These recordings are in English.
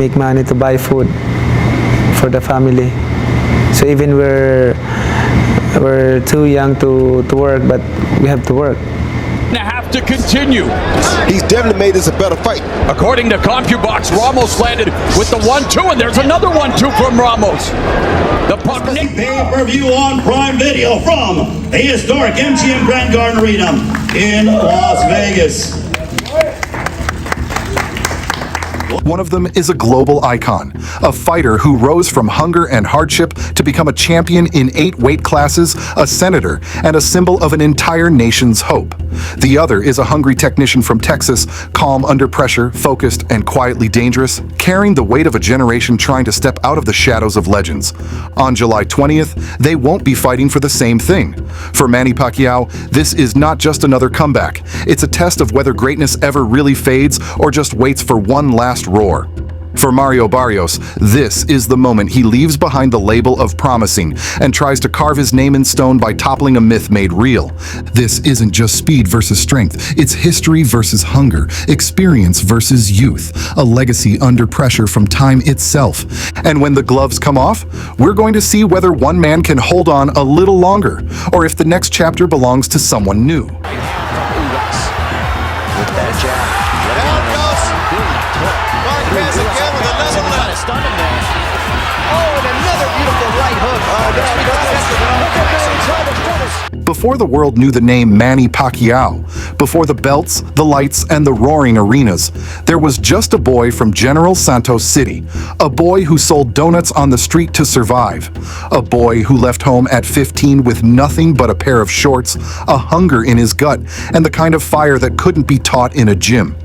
make money to buy food for the family. So even we're too young to work, but we have to work. Have to continue. He's definitely made this a better fight. According to CompuBox, Ramos landed with the 1-2, and there's another 1-2 from Ramos. The puck. Pay-per-view on Prime Video from the historic MGM Grand Garden Arena in Las Vegas. One of them is a global icon, a fighter who rose from hunger and hardship to become a champion in 8 weight classes, a senator, and a symbol of an entire nation's hope. The other is a hungry technician from Texas, calm under pressure, focused, and quietly dangerous, carrying the weight of a generation trying to step out of the shadows of legends. On July 20th, they won't be fighting for the same thing. For Manny Pacquiao, this is not just another comeback. It's a test of whether greatness ever really fades or just waits for one last roar. For Mario Barrios, this is the moment he leaves behind the label of promising and tries to carve his name in stone by toppling a myth made real. This isn't just speed versus strength, it's history versus hunger, experience versus youth, a legacy under pressure from time itself. And when the gloves come off, we're going to see whether one man can hold on a little longer, or if the next chapter belongs to someone new. With that jab. Marquez again with another left. Oh, and another beautiful right hook. Before the world knew the name Manny Pacquiao, before the belts, the lights, and the roaring arenas, there was just a boy from General Santos City, a boy who sold donuts on the street to survive, a boy who left home at 15 with nothing but a pair of shorts, a hunger in his gut, and the kind of fire that couldn't be taught in a gym.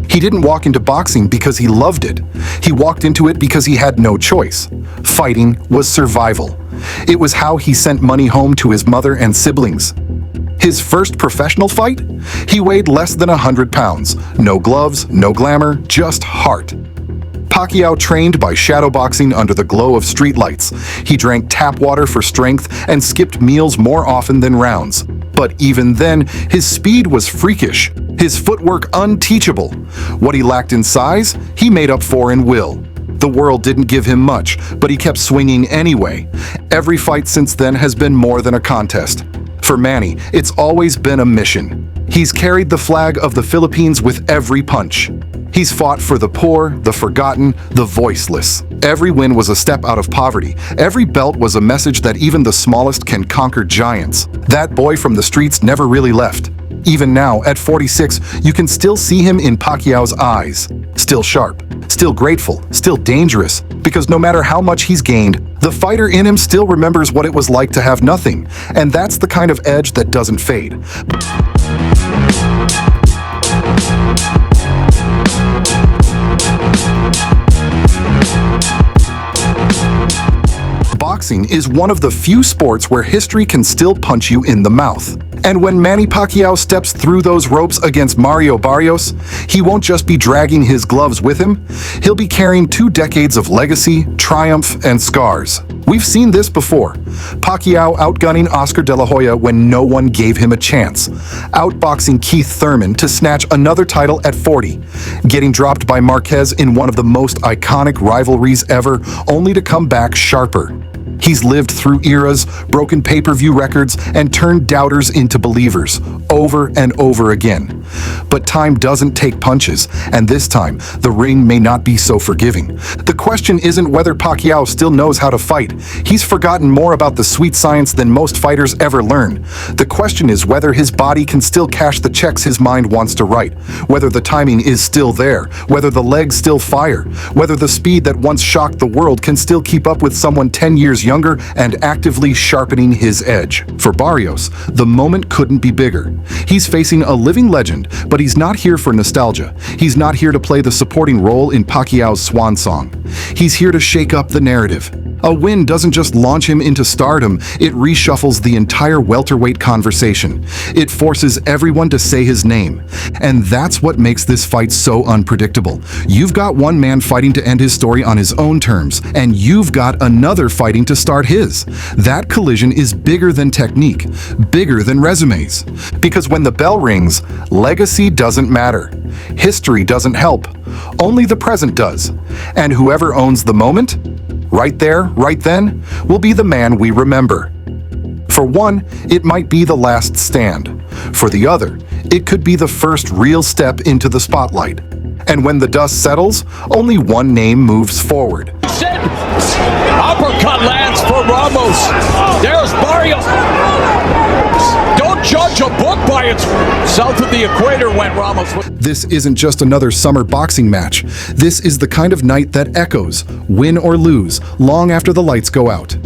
He didn't walk into boxing because he loved it. He walked into it because he had no choice. Fighting was survival. It was how he sent money home to his mother and siblings. His first professional fight? He weighed less than 100 pounds. No gloves, no glamour, just heart. Pacquiao trained by shadowboxing under the glow of streetlights. He drank tap water for strength and skipped meals more often than rounds. But even then, his speed was freakish, his footwork unteachable. What he lacked in size, he made up for in will. The world didn't give him much, but he kept swinging anyway. Every fight since then has been more than a contest. For Manny, it's always been a mission. He's carried the flag of the Philippines with every punch. He's fought for the poor, the forgotten, the voiceless. Every win was a step out of poverty. Every belt was a message that even the smallest can conquer giants. That boy from the streets never really left. Even now, at 46, you can still see him in Pacquiao's eyes. Still sharp, still grateful, still dangerous. Because no matter how much he's gained, the fighter in him still remembers what it was like to have nothing. And that's the kind of edge that doesn't fade. Boxing is one of the few sports where history can still punch you in the mouth. And when Manny Pacquiao steps through those ropes against Mario Barrios, he won't just be dragging his gloves with him, he'll be carrying 2 decades of legacy, triumph, and scars. We've seen this before. Pacquiao outgunning Oscar De La Hoya when no one gave him a chance. Outboxing Keith Thurman to snatch another title at 40. Getting dropped by Marquez in one of the most iconic rivalries ever, only to come back sharper. He's lived through eras, broken pay-per-view records, and turned doubters into believers, over and over again. But time doesn't take punches, and this time, the ring may not be so forgiving. The question isn't whether Pacquiao still knows how to fight. He's forgotten more about the sweet science than most fighters ever learn. The question is whether his body can still cash the checks his mind wants to write, whether the timing is still there, whether the legs still fire, whether the speed that once shocked the world can still keep up with someone 10 years younger and actively sharpening his edge. For Barrios, the moment couldn't be bigger. He's facing a living legend, but he's not here for nostalgia. He's not here to play the supporting role in Pacquiao's swan song. He's here to shake up the narrative. A win doesn't just launch him into stardom, it reshuffles the entire welterweight conversation. It forces everyone to say his name. And that's what makes this fight so unpredictable. You've got one man fighting to end his story on his own terms, and you've got another fighting to start his. That collision is bigger than technique, bigger than resumes. Because when the bell rings, legacy doesn't matter. History doesn't help. Only the present does. And whoever owns the moment, right there, right then, will be the man we remember. For one, it might be the last stand. For the other, it could be the first real step into the spotlight. And when the dust settles, only one name moves forward. Uppercut lands for Ramos. There's Barrios. Don't judge a book by its south of the equator went Ramos. This isn't just another summer boxing match. This is the kind of night that echoes, win or lose, long after the lights go out.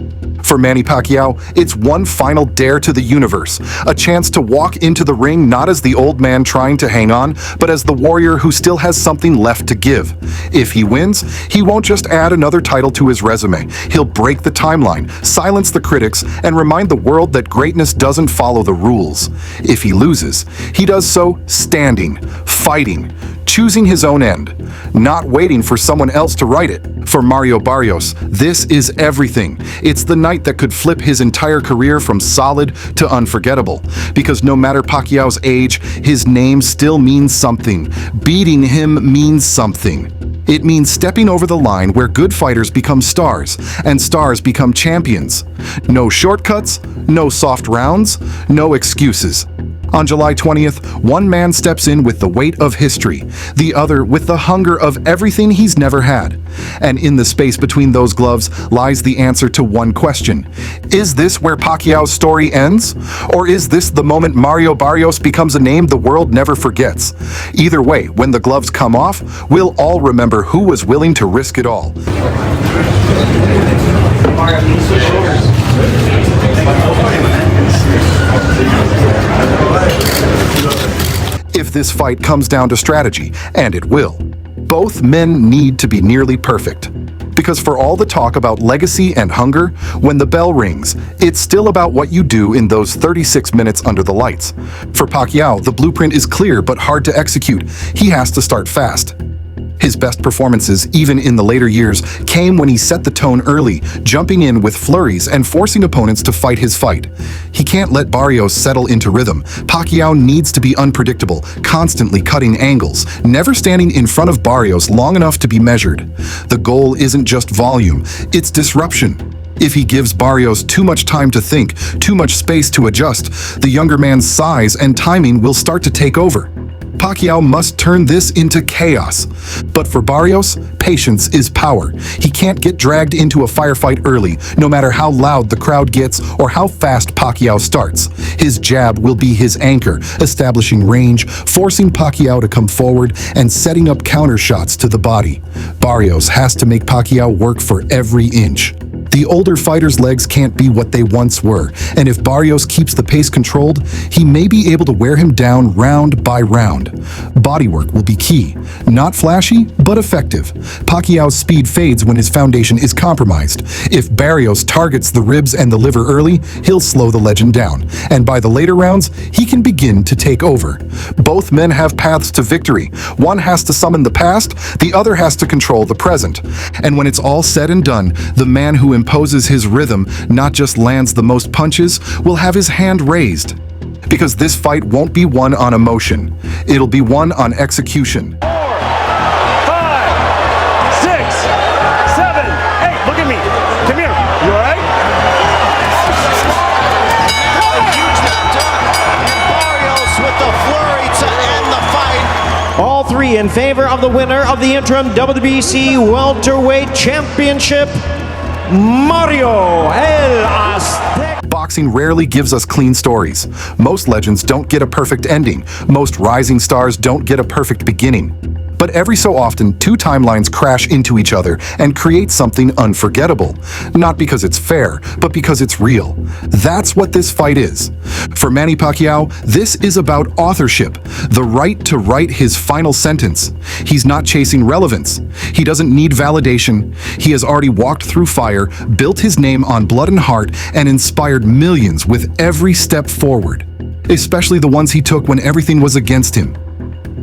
For Manny Pacquiao, it's one final dare to the universe, a chance to walk into the ring not as the old man trying to hang on, but as the warrior who still has something left to give. If he wins, he won't just add another title to his resume. He'll break the timeline, silence the critics, and remind the world that greatness doesn't follow the rules. If he loses, he does so standing, fighting, choosing his own end, not waiting for someone else to write it. For Mario Barrios, this is everything. It's the night that could flip his entire career from solid to unforgettable. Because no matter Pacquiao's age, his name still means something. Beating him means something. It means stepping over the line where good fighters become stars, and stars become champions. No shortcuts, no soft rounds, no excuses. On July 20th, one man steps in with the weight of history, the other with the hunger of everything he's never had. And in the space between those gloves lies the answer to one question. Is this where Pacquiao's story ends? Or is this the moment Mario Barrios becomes a name the world never forgets? Either way, when the gloves come off, we'll all remember who was willing to risk it all. If this fight comes down to strategy, and it will, both men need to be nearly perfect. Because for all the talk about legacy and hunger, when the bell rings, it's still about what you do in those 36 minutes under the lights. For Pacquiao, the blueprint is clear but hard to execute. He has to start fast. His best performances, even in the later years, came when he set the tone early, jumping in with flurries and forcing opponents to fight his fight. He can't let Barrios settle into rhythm. Pacquiao needs to be unpredictable, constantly cutting angles, never standing in front of Barrios long enough to be measured. The goal isn't just volume, it's disruption. If he gives Barrios too much time to think, too much space to adjust, the younger man's size and timing will start to take over. Pacquiao must turn this into chaos. But for Barrios, patience is power. He can't get dragged into a firefight early, no matter how loud the crowd gets or how fast Pacquiao starts. His jab will be his anchor, establishing range, forcing Pacquiao to come forward, and setting up counter shots to the body. Barrios has to make Pacquiao work for every inch. The older fighter's legs can't be what they once were, and if Barrios keeps the pace controlled, he may be able to wear him down round by round. Bodywork will be key. Not flashy, but effective. Pacquiao's speed fades when his foundation is compromised. If Barrios targets the ribs and the liver early, he'll slow the legend down, and by the later rounds, he can begin to take over. Both men have paths to victory. One has to summon the past, the other has to control the present. And when it's all said and done, the man who imposes his rhythm not just lands the most punches, will have his hand raised. Because this fight won't be won on emotion. It'll be won on execution. 4, 5, 6, 7, 8. Look at me. Come here. You all right? Barrios with the flurry to end the fight. All three in favor of the winner of the interim WBC Welterweight Championship, Mario El Aztec. Boxing rarely gives us clean stories. Most legends don't get a perfect ending. Most rising stars don't get a perfect beginning. But every so often, two timelines crash into each other and create something unforgettable. Not because it's fair, but because it's real. That's what this fight is. For Manny Pacquiao, this is about authorship, the right to write his final sentence. He's not chasing relevance. He doesn't need validation. He has already walked through fire, built his name on blood and heart, and inspired millions with every step forward, especially the ones he took when everything was against him.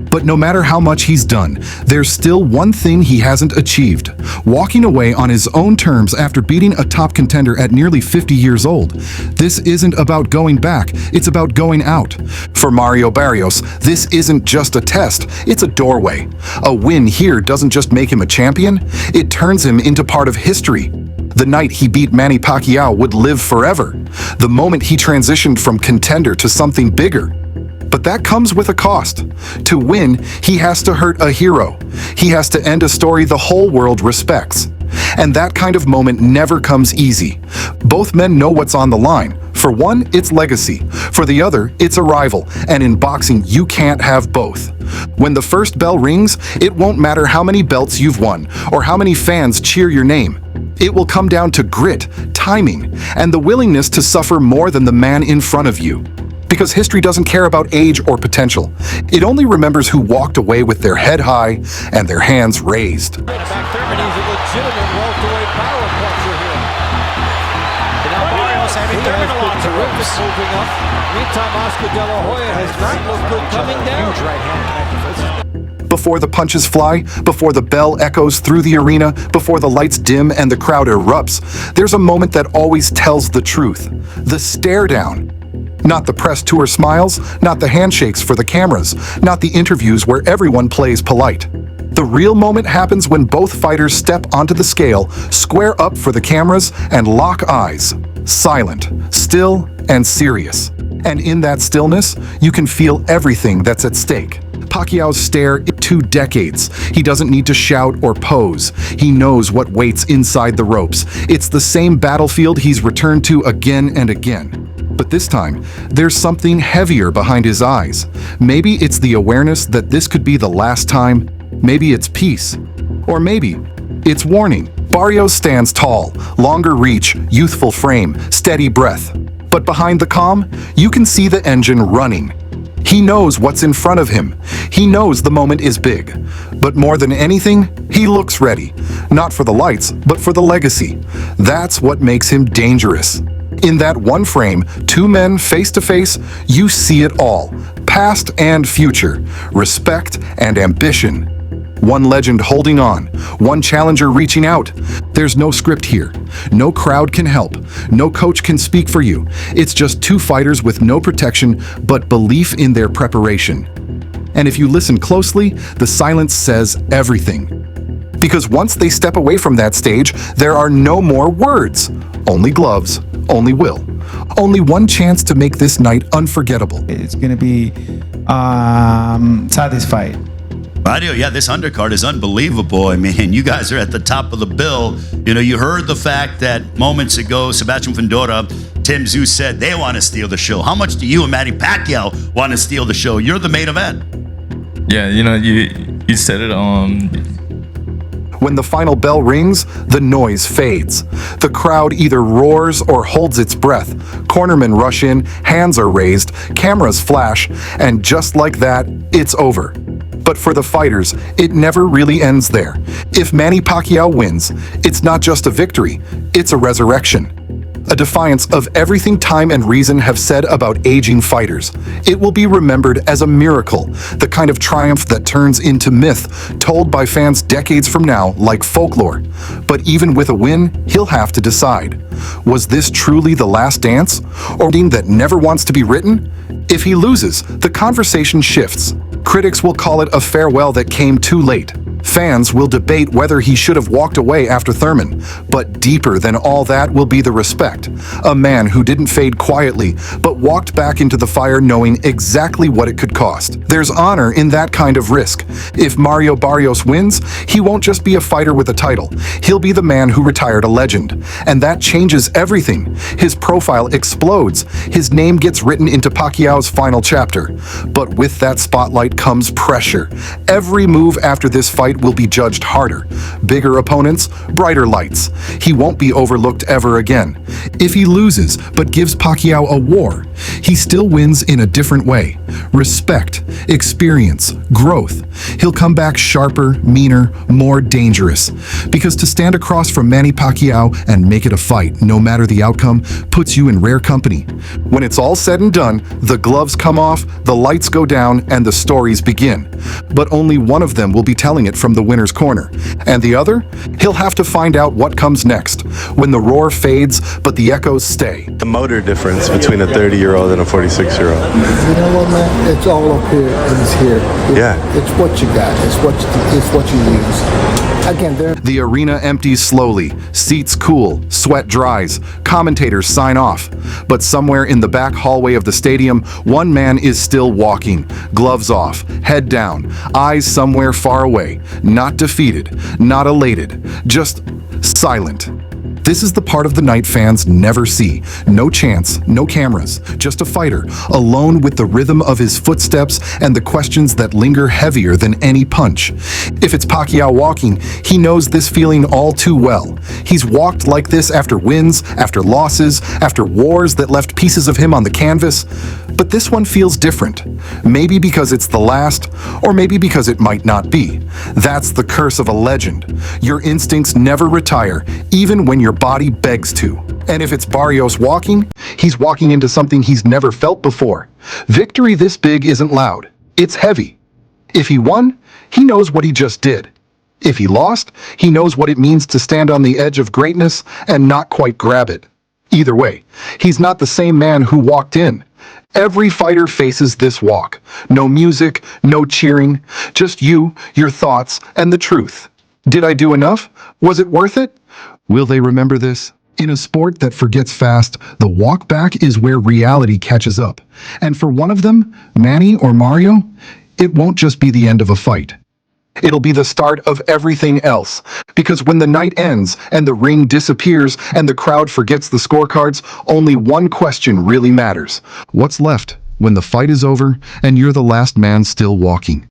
But no matter how much he's done, there's still one thing he hasn't achieved: walking away on his own terms after beating a top contender at nearly 50 years old. This isn't about going back, it's about going out. For Mario Barrios, this isn't just a test, it's a doorway. A win here doesn't just make him a champion, it turns him into part of history. The night he beat Manny Pacquiao would live forever. The moment he transitioned from contender to something bigger. But that comes with a cost. To win, he has to hurt a hero. He has to end a story the whole world respects. And that kind of moment never comes easy. Both men know what's on the line. For one, it's legacy. For the other, it's a rival. And in boxing, you can't have both. When the first bell rings, it won't matter how many belts you've won or how many fans cheer your name. It will come down to grit, timing, and the willingness to suffer more than the man in front of you. Because history doesn't care about age or potential. It only remembers who walked away with their head high and their hands raised. Back there, and he's a legitimate welterweight power puncher here. And now Barrios having to have lots of ropes moving up. Meantime, Oscar De La Hoya has not looked good coming down. Huge right hand. Before the punches fly, before the bell echoes through the arena, before the lights dim and the crowd erupts, there's a moment that always tells the truth: the stare down. Not the press tour smiles, not the handshakes for the cameras, not the interviews where everyone plays polite. The real moment happens when both fighters step onto the scale, square up for the cameras, and lock eyes. Silent, still, and serious. And in that stillness, you can feel everything that's at stake. Pacquiao's stare, 2 decades. He doesn't need to shout or pose. He knows what waits inside the ropes. It's the same battlefield he's returned to again and again. But this time, there's something heavier behind his eyes. Maybe it's the awareness that this could be the last time. Maybe it's peace. Or maybe it's warning. Barrios stands tall, longer reach, youthful frame, steady breath. But behind the calm, you can see the engine running. He knows what's in front of him. He knows the moment is big. But more than anything, he looks ready. Not for the lights, but for the legacy. That's what makes him dangerous. In that one frame, 2 men face to face, you see it all. Past and future. Respect and ambition. One legend holding on. One challenger reaching out. There's no script here. No crowd can help. No coach can speak for you. It's just 2 fighters with no protection, but belief in their preparation. And if you listen closely, the silence says everything. Because once they step away from that stage, there are no more words. Only gloves, only will. Only one chance to make this night unforgettable. It's going to be satisfied. Mario, yeah, this undercard is unbelievable. I mean, you guys are at the top of the bill. You know, you heard the fact that moments ago, Sebastian Fundora, Tim Tszyu said they want to steal the show. How much do you and Manny Pacquiao want to steal the show? You're the main event. Yeah, you know, you said it. When the final bell rings, the noise fades. The crowd either roars or holds its breath. Cornermen rush in, hands are raised, cameras flash, and just like that, it's over. But for the fighters, it never really ends there. If Manny Pacquiao wins, it's not just a victory, it's a resurrection. A defiance of everything time and reason have said about aging fighters. It will be remembered as a miracle, the kind of triumph that turns into myth, told by fans decades from now like folklore. But even with a win, he'll have to decide. Was this truly the last dance? Or a that never wants to be written? If he loses, the conversation shifts. Critics will call it a farewell that came too late. Fans will debate whether he should have walked away after Thurman, but deeper than all that will be the respect. A man who didn't fade quietly, but walked back into the fire knowing exactly what it could cost. There's honor in that kind of risk. If Mario Barrios wins, he won't just be a fighter with a title. He'll be the man who retired a legend. And that changes everything. His profile explodes. His name gets written into Pacquiao's final chapter. But with that spotlight comes pressure. Every move after this fight will be judged harder. Bigger opponents, brighter lights. He won't be overlooked ever again. If he loses, but gives Pacquiao a war, he still wins in a different way. Respect, experience, growth. He'll come back sharper, meaner, more dangerous. Because to stand across from Manny Pacquiao and make it a fight, no matter the outcome, puts you in rare company. When it's all said and done, the gloves come off, the lights go down, and the stories begin. But only one of them will be telling it from the winner's corner. And the other? He'll have to find out what comes next, when the roar fades, but the echoes stay. The motor difference between a 30-year-old and a 46-year-old. You know what, man? It's all up here and it's here. It's what you got. It's what you use. Again, the arena empties slowly, seats cool, sweat dries, commentators sign off. But somewhere in the back hallway of the stadium, one man is still walking, gloves off, head down, eyes somewhere far away, not defeated, not elated, just silent. This is the part of the night fans never see. No chance, no cameras, just a fighter, alone with the rhythm of his footsteps and the questions that linger heavier than any punch. If it's Pacquiao walking, he knows this feeling all too well. He's walked like this after wins, after losses, after wars that left pieces of him on the canvas. But this one feels different. Maybe because it's the last, or maybe because it might not be. That's the curse of a legend. Your instincts never retire, even when your body begs to. And if it's Barrios walking, he's walking into something he's never felt before. Victory this big isn't loud. It's heavy. If he won, he knows what he just did. If he lost, he knows what it means to stand on the edge of greatness and not quite grab it. Either way, he's not the same man who walked in. Every fighter faces this walk. No music, no cheering, just you, your thoughts, and the truth. Did I do enough? Was it worth it? Will they remember this? In a sport that forgets fast, the walk back is where reality catches up. And for one of them, Manny or Mario, it won't just be the end of a fight. It'll be the start of everything else. Because when the night ends and the ring disappears and the crowd forgets the scorecards, only one question really matters. What's left when the fight is over and you're the last man still walking?